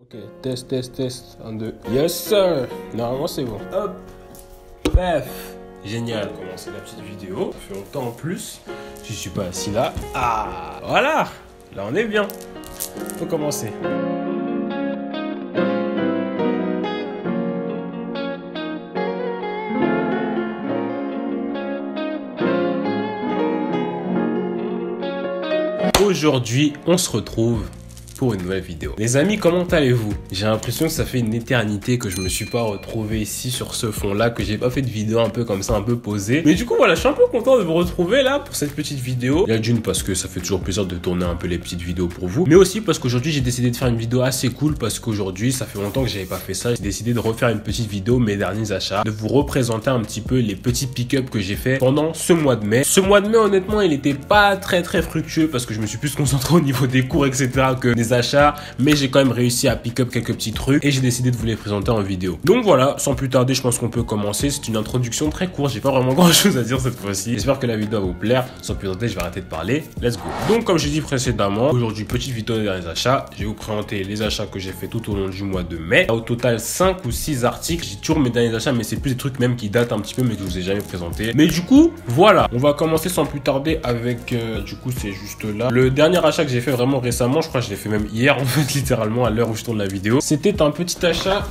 Ok, test, 1, 2. Yes sir. Normalement c'est bon. Hop. Bref. Génial, commencer la petite vidéo. Ça fait longtemps en plus. Je suis pas assis là. Ah, voilà. Là on est bien. Faut commencer. Aujourd'hui, on se retrouve pour une nouvelle vidéo. Les amis, comment allez-vous? J'ai l'impression que ça fait une éternité que je me suis pas retrouvé ici sur ce fond-là, que j'ai pas fait de vidéo un peu comme ça, un peu posée. Mais du coup, voilà, je suis un peu content de vous retrouver là pour cette petite vidéo. Il y a d'une parce que ça fait toujours plaisir de tourner un peu les petites vidéos pour vous, mais aussi parce qu'aujourd'hui j'ai décidé de faire une vidéo assez cool parce qu'aujourd'hui, ça fait longtemps que j'avais pas fait ça. J'ai décidé de refaire une petite vidéo, mes derniers achats, de vous représenter un petit peu les petits pick-up que j'ai fait pendant ce mois de mai. Ce mois de mai, honnêtement, il était pas très fructueux parce que je me suis plus concentré au niveau des cours, etc. que des achats, mais j'ai quand même réussi à pick up quelques petits trucs et j'ai décidé de vous les présenter en vidéo. Donc voilà, sans plus tarder, je pense qu'on peut commencer. C'est une introduction très courte, j'ai pas vraiment grand chose à dire cette fois-ci. J'espère que la vidéo va vous plaire. Sans plus tarder, je vais arrêter de parler. Let's go. Donc comme j'ai dit précédemment, aujourd'hui, petite vidéo des derniers achats. Je vais vous présenter les achats que j'ai fait tout au long du mois de mai. Au total, 5 ou 6 articles. J'ai toujours mes derniers achats, mais c'est plus des trucs même qui datent un petit peu, mais que je vous ai jamais présenté. Mais du coup, voilà. On va commencer sans plus tarder avec, du coup, c'est juste là. Le dernier achat que j'ai fait vraiment récemment, je crois que je l'ai fait même hier, en fait, littéralement, à l'heure où je tourne la vidéo. C'était un petit achat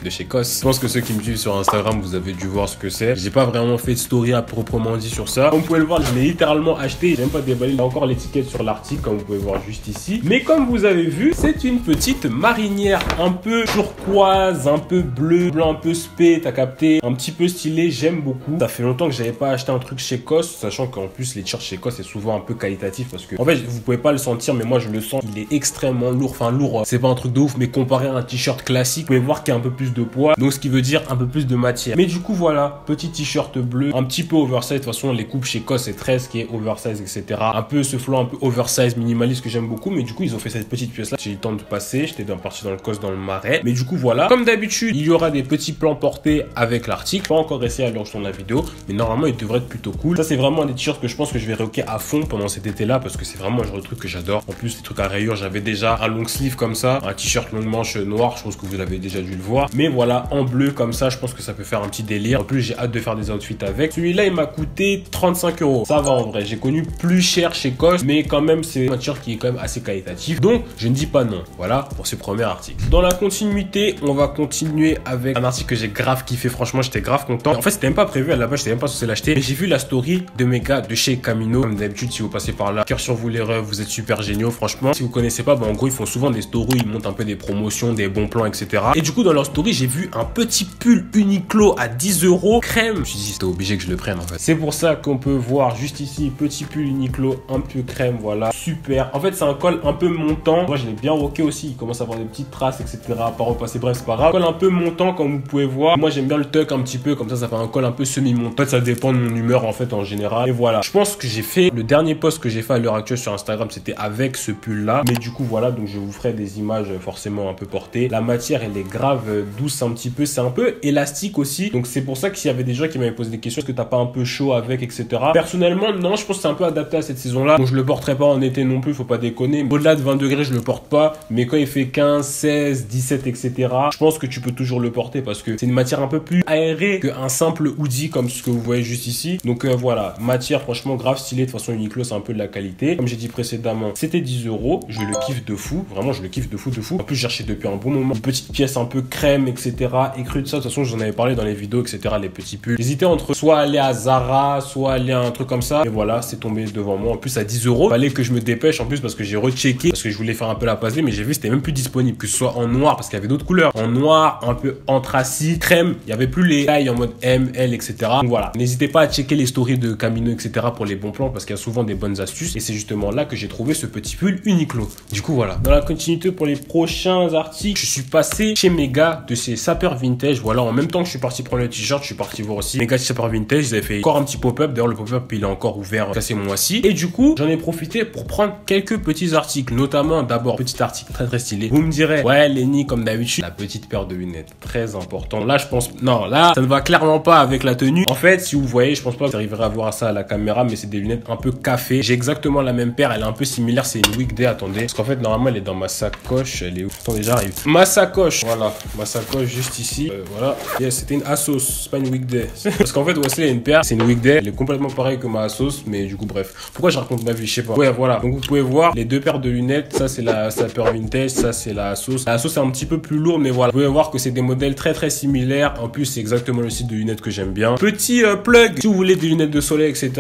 de chez COS. Je pense que ceux qui me suivent sur Instagram, vous avez dû voir ce que c'est. J'ai pas vraiment fait de story à proprement dit sur ça. Comme vous pouvez le voir, je l'ai littéralement acheté. J'ai même pas déballé. Il y a encore l'étiquette sur l'article, comme vous pouvez voir juste ici. Mais comme vous avez vu, c'est une petite marinière un peu turquoise, un peu bleu, blanc, un peu spé, t'as capté, un petit peu stylé. J'aime beaucoup. Ça fait longtemps que j'avais pas acheté un truc chez COS, sachant qu'en plus les t-shirts chez COS c'est souvent un peu qualitatif parce que en fait vous pouvez pas le sentir, mais moi je le sens. Il est extrêmement lourd. Enfin lourd, c'est pas un truc de ouf, mais comparé à un t-shirt classique, vous pouvez voir qu'il y a un peu plus de poids. Donc ce qui veut dire un peu plus de matière. Mais du coup voilà, petit t-shirt bleu, un petit peu oversize. De toute façon les coupes chez COS c'est 13 qui est oversize, etc. Un peu ce flow un peu oversize minimaliste que j'aime beaucoup. Mais du coup ils ont fait cette petite pièce là. J'ai eu le temps de passer, j'étais parti dans le COS dans le marais. Mais du coup voilà, comme d'habitude il y aura des petits plans portés avec l'article. Pas encore essayé à l'heure où je tourne la vidéo, mais normalement il devrait être plutôt cool. Ça c'est vraiment un des t-shirts que je pense que je vais rocker à fond pendant cet été là, parce que c'est vraiment le genre de truc que j'adore. En plus les trucs à rayures, j'avais déjà un long sleeve comme ça, un t-shirt longue manche noir, je pense que vous avez déjà dû le voir. Mais voilà, en bleu comme ça, je pense que ça peut faire un petit délire. En plus, j'ai hâte de faire des outfits avec. Celui-là, il m'a coûté 35 €. Ça va en vrai. J'ai connu plus cher chez COS, mais quand même, c'est un t-shirt qui est quand même assez qualitatif. Donc, je ne dis pas non. Voilà pour ce premier article. Dans la continuité, on va continuer avec un article que j'ai grave kiffé. Franchement, j'étais grave content. En fait, c'était même pas prévu à la base. J'étais même pas censé l'acheter. Mais j'ai vu la story de mes gars de chez Camino. Comme d'habitude, si vous passez par là, cœur sur vous les refs, vous êtes super géniaux. Franchement, si vous connaissez pas, en gros, ils font souvent des stories. Ils montent un peu des promotions, des bons plans, etc. Et du coup, dans leur story, j'ai vu un petit pull Uniqlo à 10 € crème. Je me suis dit c'était obligé que je le prenne en fait. C'est pour ça qu'on peut voir juste ici petit pull Uniqlo un peu crème, voilà, super. En fait c'est un col un peu montant. Moi je l'ai bien rocké aussi, il commence à avoir des petites traces, etc. à pas repasser, bref c'est pas grave. Col un peu montant comme vous pouvez voir. Moi j'aime bien le tuck un petit peu, comme ça fait un col un peu semi-montant. En fait ça dépend de mon humeur en fait en général. Et voilà, je pense que j'ai fait le dernier post que j'ai fait à l'heure actuelle sur Instagram, c'était avec ce pull là. Mais du coup voilà, donc je vous ferai des images forcément un peu portées. La matière elle est grave douce un petit peu, c'est un peu élastique aussi. Donc c'est pour ça que s'il y avait des gens qui m'avaient posé des questions, est-ce que t'as pas un peu chaud avec, etc. Personnellement, non, je pense que c'est un peu adapté à cette saison-là. Donc je le porterai pas en été non plus, faut pas déconner. Au-delà de 20 degrés, je le porte pas. Mais quand il fait 15, 16, 17, etc., je pense que tu peux toujours le porter parce que c'est une matière un peu plus aérée qu'un simple hoodie comme ce que vous voyez juste ici. Donc voilà, matière franchement grave stylée. De toute façon, Uniqlo, c'est un peu de la qualité. Comme j'ai dit précédemment, c'était 10 €. Je le kiffe de fou. Vraiment, je le kiffe de fou, de fou. En plus, j'ai cherché depuis un bon moment une petite pièce un peu crème, etc. Écrue de ça. De toute façon, j'en avais parlé dans les vidéos, etc. Les petits pulls. J'hésitais entre soit aller à Zara, soit aller à un truc comme ça. Et voilà, c'est tombé devant moi. En plus, à 10 €. Fallait que je me dépêche en plus parce que j'ai rechecké. Parce que je voulais faire un peu la passe, mais j'ai vu c'était même plus disponible. Que ce soit en noir, parce qu'il y avait d'autres couleurs. En noir, un peu anthracite, crème. Il y avait plus les tailles en mode M, L, etc. Donc voilà. N'hésitez pas à checker les stories de Camino, etc. pour les bons plans parce qu'il y a souvent des bonnes astuces. Et c'est justement là que j'ai trouvé ce petit pull Uniqlo. Du coup, voilà. Dans la continuité pour les prochains articles, je suis passé chez mes gars de que c'est Sapeur Vintage. Voilà, en même temps que je suis parti prendre le t-shirt, je suis parti voir aussi Mega Sapeur Vintage. Ils avaient fait encore un petit pop-up. D'ailleurs, le pop-up, il est encore ouvert ces mois-ci. Et du coup, j'en ai profité pour prendre quelques petits articles, notamment d'abord, petit article très stylé. Vous me direz, ouais, Lenny, comme d'habitude, la petite paire de lunettes, très important. Là, je pense, non, là, ça ne va clairement pas avec la tenue. En fait, si vous voyez, je pense pas que vous arriverez à voir ça à la caméra, mais c'est des lunettes un peu café. J'ai exactement la même paire, elle est un peu similaire, c'est une Weekday, attendez. Parce qu'en fait, normalement, elle est dans ma sacoche, elle est où? Attendez, j'arrive. Ma sacoche, voilà, ma sacoche juste ici, voilà. Yes, c'était une Asos, c'est pas une Weekday. Parce qu'en fait, Wesley a une paire, c'est une Weekday, elle est complètement pareille que ma Asos, mais du coup, bref. Pourquoi je raconte ma vie? Je sais pas. Ouais, voilà. Donc, vous pouvez voir les deux paires de lunettes, ça, c'est la Sapeur Vintage, ça, c'est la Asos. La Asos, c'est un petit peu plus lourd, mais voilà. Vous pouvez voir que c'est des modèles très similaires. En plus, c'est exactement le style de lunettes que j'aime bien. Petit plug, si vous voulez des lunettes de soleil, etc.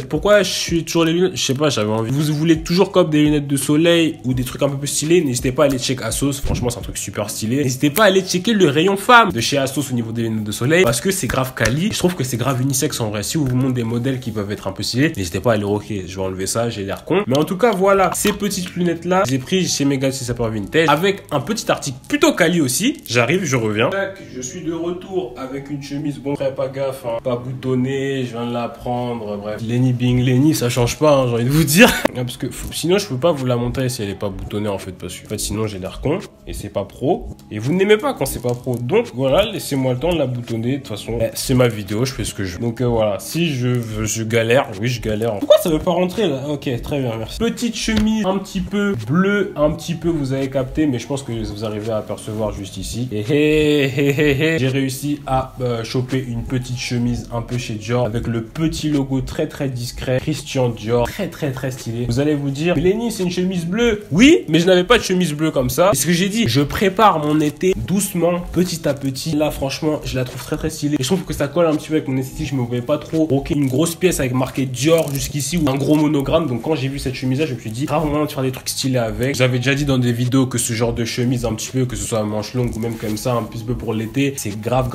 Pourquoi je suis toujours les lunettes? Je sais pas, j'avais envie. Vous voulez toujours comme des lunettes de soleil ou des trucs un peu plus stylés, n'hésitez pas à aller checker Asos. Franchement, c'est un truc super stylé. N'hésitez pas à aller checker le rayon femme de chez Asos au niveau des lunettes de soleil parce que c'est grave quali. Je trouve que c'est grave unisexe en vrai. Si vous montrez des modèles qui peuvent être un peu stylés, n'hésitez pas à les rocker. Je vais enlever ça, j'ai l'air con. Mais en tout cas, voilà, ces petites lunettes là, je les ai prises chez Mega Sapeur Vintage avec un petit article plutôt quali aussi. J'arrive, je reviens. Je suis de retour avec une chemise, bon, pas gaffe, hein, pas boutonnée, je viens de la prendre, bref. Lenny Bing Lenny, ça change pas, hein, j'ai envie de vous dire. Parce que sinon, je peux pas vous la montrer si elle est pas boutonnée en fait, parce que en fait, sinon j'ai l'air con et c'est pas pro. Et vous n'aimez pas quand c'est pas pro. Donc voilà, laissez-moi le temps de la boutonner. De toute façon, c'est ma vidéo, je fais ce que je veux. Donc voilà, si je galère, oui, je galère. Pourquoi ça veut pas rentrer là? Ok, très bien, merci. Petite chemise un petit peu bleue, un petit peu, vous avez capté, mais je pense que vous arrivez à apercevoir juste ici. Et j'ai réussi à choper une petite chemise un peu chez Dior avec le petit logo très discret Christian Dior, très stylé. Vous allez vous dire, Lenny, c'est une chemise bleue. Oui, mais je n'avais pas de chemise bleue comme ça. C'est ce que j'ai dit, je prépare mon été doucement, petit à petit. Là, franchement, je la trouve très stylée. Et je trouve que ça colle un petit peu avec mon esthétique. Je me voyais pas trop rocker une grosse pièce avec marqué Dior jusqu'ici ou un gros monogramme. Donc quand j'ai vu cette chemise là, je me suis dit, grave moyen de faire des trucs stylés avec. J'avais déjà dit dans des vidéos que ce genre de chemise un petit peu, que ce soit à manche longue ou même comme ça, un petit peu pour l'été, c'est grave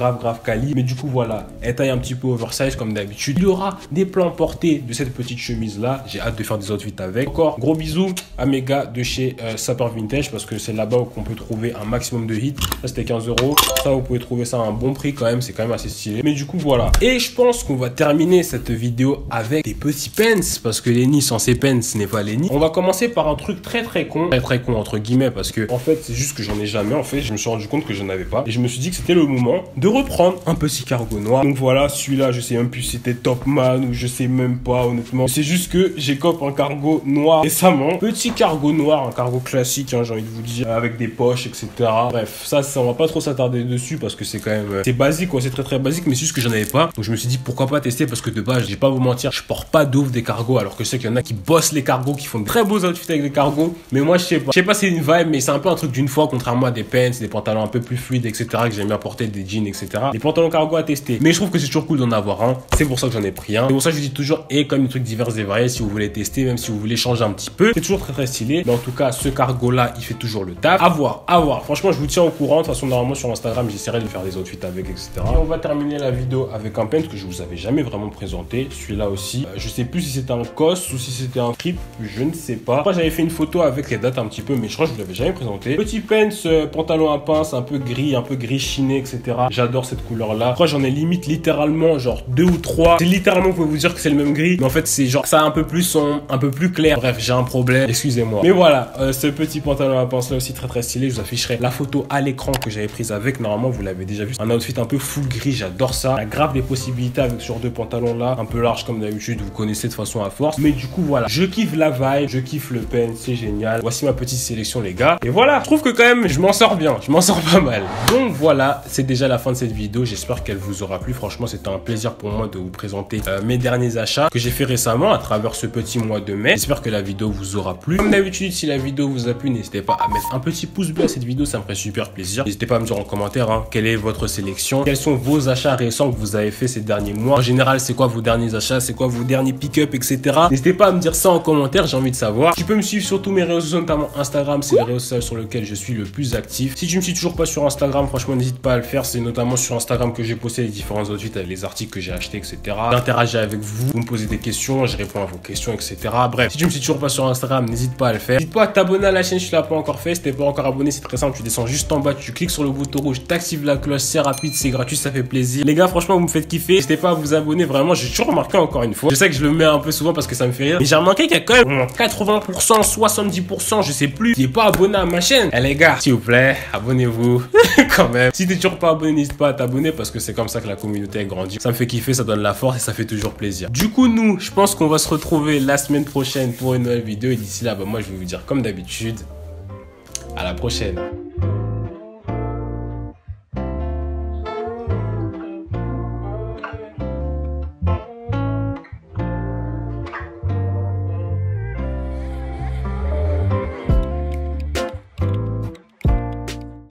quali. Mais du coup, voilà, elle taille un petit peu oversize comme d'habitude. Il y aura des plans portés de cette petite chemise là. J'ai hâte de faire des outfits avec. Encore, gros bisous à Mega de chez Sapeur Vintage parce que c'est là-bas qu'on peut trouver un maximum de hits. Ça, c'était 15 €. Ça, vous pouvez trouver ça à un bon prix quand même. C'est quand même assez stylé. Mais du coup, voilà. Et je pense qu'on va terminer cette vidéo avec des petits pens parce que Lenny sans ses pens, ce n'est pas Lenny. On va commencer par un truc très con. Très con entre guillemets parce que en fait, c'est juste que j'en ai jamais. En fait, je me suis rendu compte que j'en avais pas. Et je me suis dit que c'était le moment de reprendre un petit cargo noir. Donc voilà, celui-là, je sais même plus si c'était Topman ou je sais même pas honnêtement. C'est juste que j'ai copé un cargo noir récemment. Petit cargo noir, un cargo classique, hein, j'ai envie de vous dire, avec des poches, etc. Bref, ça, on va pas trop s'attarder dessus parce que c'est quand même, c'est basique, quoi, c'est très basique, mais c'est juste que j'en avais pas. Donc je me suis dit pourquoi pas tester parce que de base, je vais pas vous mentir, je porte pas d'ouf des cargos alors que je sais qu'il y en a qui bossent les cargos, qui font de très beaux outfits avec des cargos. Mais moi, je sais pas. Je sais pas, c'est une vibe, mais c'est un peu un truc d'une fois, contrairement à des pants, des pantalons un peu plus fluides, etc. que j'aime bien porter, des jeans, etc. Les pantalons cargo à tester. Mais je trouve que c'est toujours cool d'en avoir un. C'est pour ça que j'en ai pris un. C'est pour ça que je dis toujours, et comme des trucs divers et variés, si vous voulez tester, même si vous voulez changer un petit peu, c'est toujours très stylé. Mais en tout cas, ce cargo là, il fait toujours le taf. À voir. Franchement, je vous tiens au courant. De toute façon, normalement, sur Instagram, j'essaierai de faire des outfits avec, etc. Et on va terminer la vidéo avec un pent que je vous avais jamais vraiment présenté. Celui-là aussi. Je sais plus si c'était un COS ou si c'était un trip. Je ne sais pas. Moi, j'avais fait une photo avec les dates un petit peu, mais je crois que je vous l'avais jamais présenté. Petit pants, pantalon à pince, un peu gris chiné, etc. J'adore cette couleur là. Je crois que j'en ai limite littéralement genre 2 ou 3. C'est littéralement, vous pouvez vous dire que c'est le même gris, mais en fait, c'est genre ça un peu plus sombre, un peu plus clair. Bref, j'ai un problème. Excusez-moi. Mais voilà, ce petit pantalon à pince là aussi très stylé. Je vous afficherai la photo à l'écran que j'avais prise avec. Normalement, vous l'avez déjà vu. Un outfit un peu full gris. J'adore ça. Il y a grave des possibilités avec ce genre de pantalon là. Un peu large comme d'habitude. Vous connaissez de façon à force. Mais du coup, voilà. Je kiffe la vibe. Je kiffe le pen. C'est génial. Voici ma petite sélection, les gars. Et voilà. Je trouve que quand même, je m'en sors bien. Je m'en sors pas mal. Donc voilà. C'est déjà la fin de cette vidéo. J'espère qu'elle vous aura plu. Franchement, c'était un plaisir pour moi de vous présenter mes derniers achats que j'ai fait récemment à travers ce petit mois de mai. J'espère que la vidéo vous aura plu. Comme d'habitude, si la vidéo vous a plu, n'hésitez pas à mettre un petit pouce bleu à cette vidéo. Ça me ferait super plaisir. N'hésitez pas à me dire en commentaire quelle est votre sélection. Quels sont vos achats récents que vous avez fait ces derniers mois. En général, c'est quoi vos derniers achats? C'est quoi vos derniers pick-up, etc. N'hésitez pas à me dire ça en commentaire. J'ai envie de savoir. Tu peux me suivre sur tous mes réseaux sociaux, notamment Instagram. C'est le réseau social sur lequel je suis le plus actif. Si tu me suis toujours pas sur Instagram, franchement, n'hésite pas à le faire. C'est notamment sur Instagram que j'ai posté les différents outfits avec les articles que j'ai achetés, etc. D'interagir avec vous, vous me posez des questions, je réponds à vos questions, etc. Bref, si tu me suis toujours pas sur Instagram, n'hésite pas à le faire. N'hésite pas à t'abonner à la chaîne si tu l'as pas encore fait. Si t'es pas encore abonné, c'est très simple. Tu descends juste en bas, tu cliques sur le le bouton rouge, t'actives la cloche, c'est rapide, c'est gratuit, ça fait plaisir. Les gars, franchement, vous me faites kiffer. N'hésitez pas à vous abonner, vraiment, j'ai toujours remarqué encore une fois. Je sais que je le mets un peu souvent parce que ça me fait rire. Mais j'ai remarqué qu'il y a quand même 80%, 70%, je sais plus, qui est pas abonné à ma chaîne. Eh les gars, s'il vous plaît, abonnez-vous quand même. Si t'es toujours pas abonné, n'hésite pas à t'abonner parce que c'est comme ça que la communauté grandit. Ça me fait kiffer, ça donne la force et ça fait toujours plaisir. Du coup, nous, je pense qu'on va se retrouver la semaine prochaine pour une nouvelle vidéo. Et d'ici là, bah, moi, je vais vous dire comme d'habitude, à la prochaine.